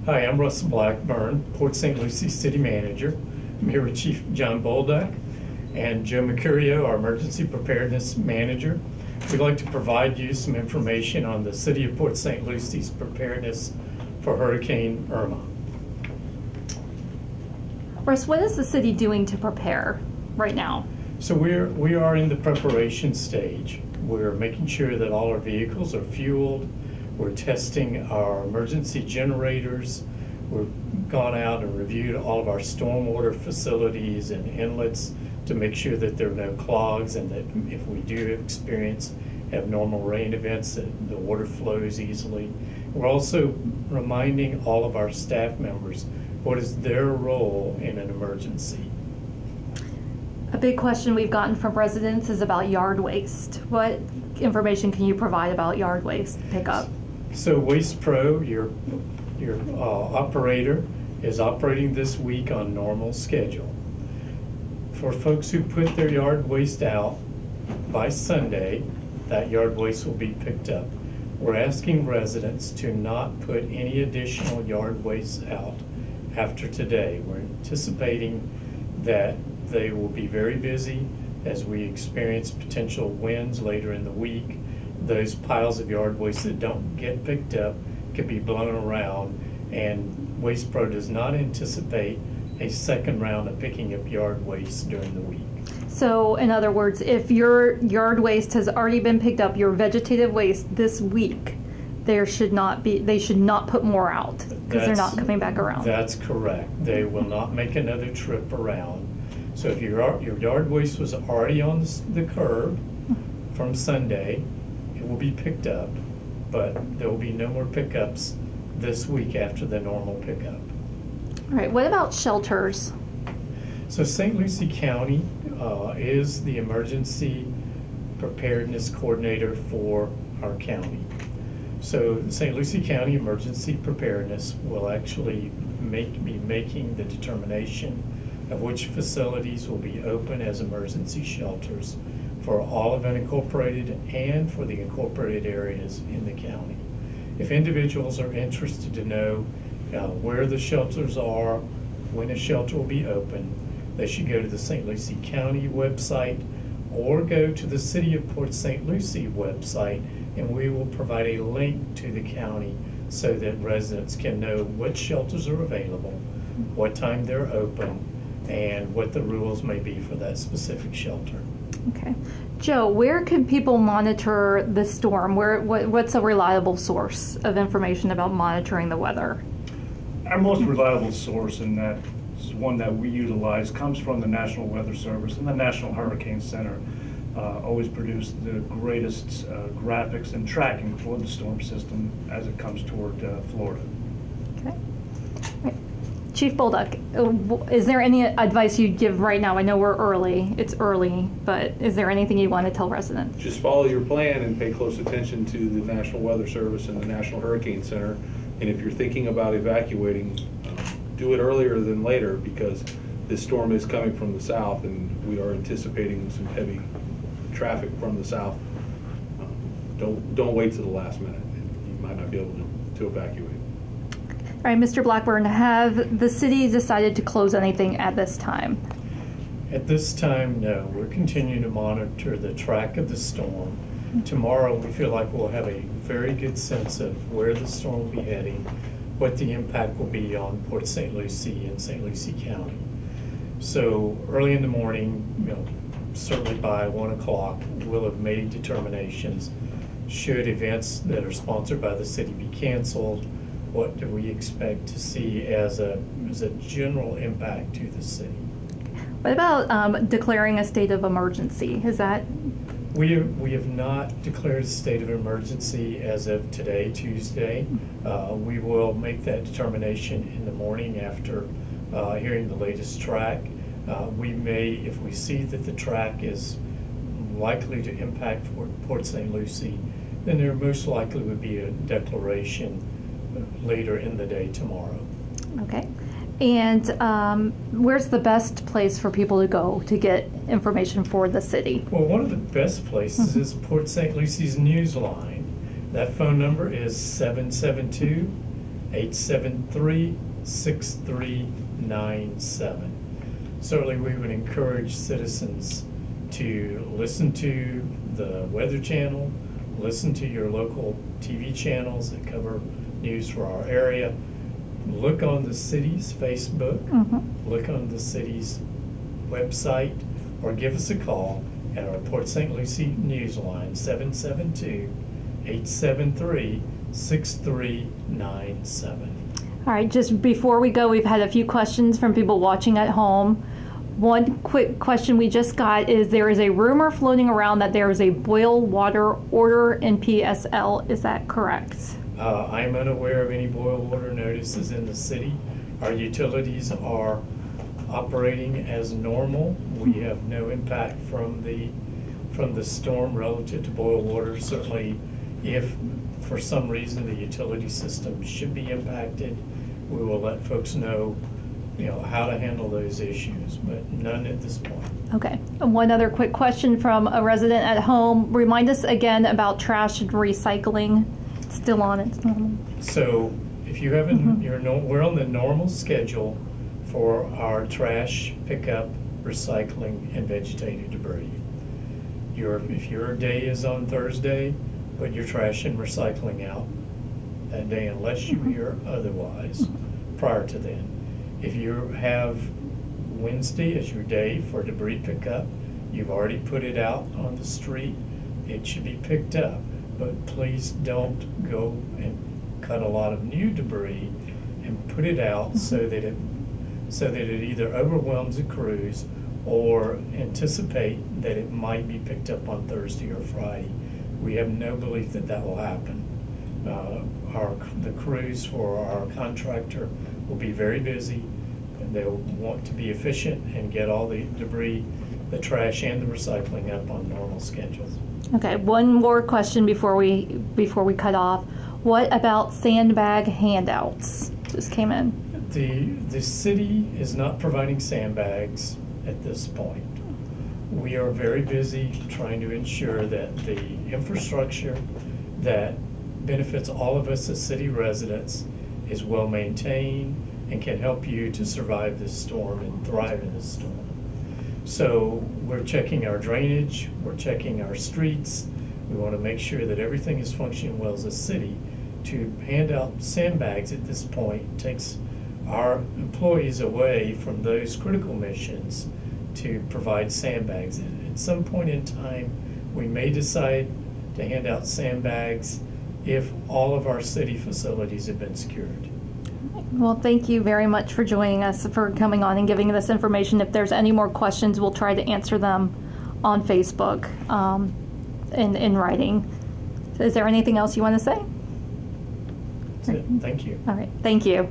Hi, I'm Russ Blackburn, Port St. Lucie City Manager. I'm here with Chief John Bolduc and Joe Mercurio, our Emergency Preparedness Manager. We'd like to provide you some information on the City of Port St. Lucie's preparedness for Hurricane Irma. Russ, what is the city doing to prepare right now? So we are in the preparation stage. We're making sure that all our vehicles are fueled. We're testing our emergency generators. We've gone out and reviewed all of our stormwater facilities and inlets to make sure that there are no clogs, and that if we do experience abnormal rain events, that the water flows easily. We're also reminding all of our staff members what is their role in an emergency. A big question we've gotten from residents is about yard waste. What information can you provide about yard waste pickup? So Waste Pro, your operator, is operating this week on normal schedule. For folks who put their yard waste out by Sunday, that yard waste will be picked up. We're asking residents to not put any additional yard waste out after today. We're anticipating that they will be very busy as we experience potential winds later in the week. Those piles of yard waste that don't get picked up could be blown around, and Waste Pro does not anticipate a second round of picking up yard waste during the week. So, in other words, if your yard waste has already been picked up, your vegetative waste this week, they should not put more out because they're not coming back around. That's correct. They will not make another trip around. So if your yard waste was already on the curb from Sunday, it will be picked up, but there will be no more pickups this week after the normal pickup. All right, what about shelters? So St. Lucie County is the emergency preparedness coordinator for our county. So the St. Lucie County Emergency Preparedness will actually be making the determination of which facilities will be open as emergency shelters for all of unincorporated and for the incorporated areas in the county. If individuals are interested to know where the shelters are, when a shelter will be open, they should go to the St. Lucie County website or go to the City of Port St. Lucie website, and we will provide a link to the county so that residents can know what shelters are available, what time they're open, and what the rules may be for that specific shelter. Okay. Joe, where can people monitor the storm? What's a reliable source of information about monitoring the weather? Our most reliable source, and that is one that we utilize, comes from the National Weather Service, and the National Hurricane Center always produce the greatest graphics and tracking for the storm system as it comes toward Florida. Okay. Right. Chief Bolduc, is there any advice you'd give right now? I know we're early, it's early, but is there anything you want to tell residents? Just follow your plan and pay close attention to the National Weather Service and the National Hurricane Center. And if you're thinking about evacuating, do it earlier than later, because this storm is coming from the south and we are anticipating some heavy traffic from the south. Don't wait to the last minute. You might not be able to evacuate. All right, Mr. Blackburn, have the city decided to close anything at this time? At this time, no. We're continuing to monitor the track of the storm. Tomorrow, we feel like we'll have a very good sense of where the storm will be heading, what the impact will be on Port St. Lucie and St. Lucie County. So early in the morning, certainly by 1 o'clock, we'll have made determinations. Should events that are sponsored by the city be canceled? What do we expect to see as a general impact to the city? What about declaring a state of emergency? Is that? We have not declared a state of emergency as of today, Tuesday. We will make that determination in the morning after hearing the latest track. We may, if we see that the track is likely to impact Port St. Lucie, then there most likely would be a declaration later in the day tomorrow. Okay. And where's the best place for people to go to get information for the city? Well, one of the best places is Port St. Lucie's Newsline. That phone number is 772 873-6397. Certainly, we would encourage citizens to listen to the Weather Channel, listen to your local TV channels that cover news for our area, look on the city's Facebook, look on the city's website, or give us a call at our Port St. Lucie news line, 772-873-6397. All right, just before we go, we've had a few questions from people watching at home. One quick question we just got is there is a rumor floating around that there is a boil water order in PSL. Is that correct? I'm unaware of any boil water notices in the city. Our utilities are operating as normal. We have no impact from the storm relative to boil water. Certainly, if for some reason the utility system should be impacted, we will let folks know, how to handle those issues, but none at this point. Okay. And one other quick question from a resident at home. Remind us again about trash and recycling. It's still on its normal. So if you haven't, we're on the normal schedule for our trash pickup, recycling, and vegetative debris. If your day is on Thursday, put your trash and recycling out that day unless you hear otherwise prior to then. If you have Wednesday as your day for debris pickup, you've already put it out on the street, it should be picked up. But please don't go and cut a lot of new debris and put it out so that it either overwhelms the crews or anticipate that it might be picked up on Thursday or Friday. We have no belief that that will happen. The crews for our contractor will be very busy, and they'll want to be efficient and get all the debris, the trash, and the recycling up on normal schedules. Okay, one more question before we cut off. What about sandbag handouts? Just came in. The city is not providing sandbags at this point. We are very busy trying to ensure that the infrastructure that benefits all of us as city residents is well maintained and can help you to survive this storm and thrive in this storm. So we're checking our drainage, we're checking our streets. We want to make sure that everything is functioning well as a city. To hand out sandbags at this point takes our employees away from those critical missions to provide sandbags. At some point in time, we may decide to hand out sandbags if all of our city facilities have been secured. Well, thank you very much for joining us, for coming on and giving this information. If there's any more questions, we'll try to answer them on Facebook in writing. Is there anything else you want to say? That's it. Thank you. All right. Thank you.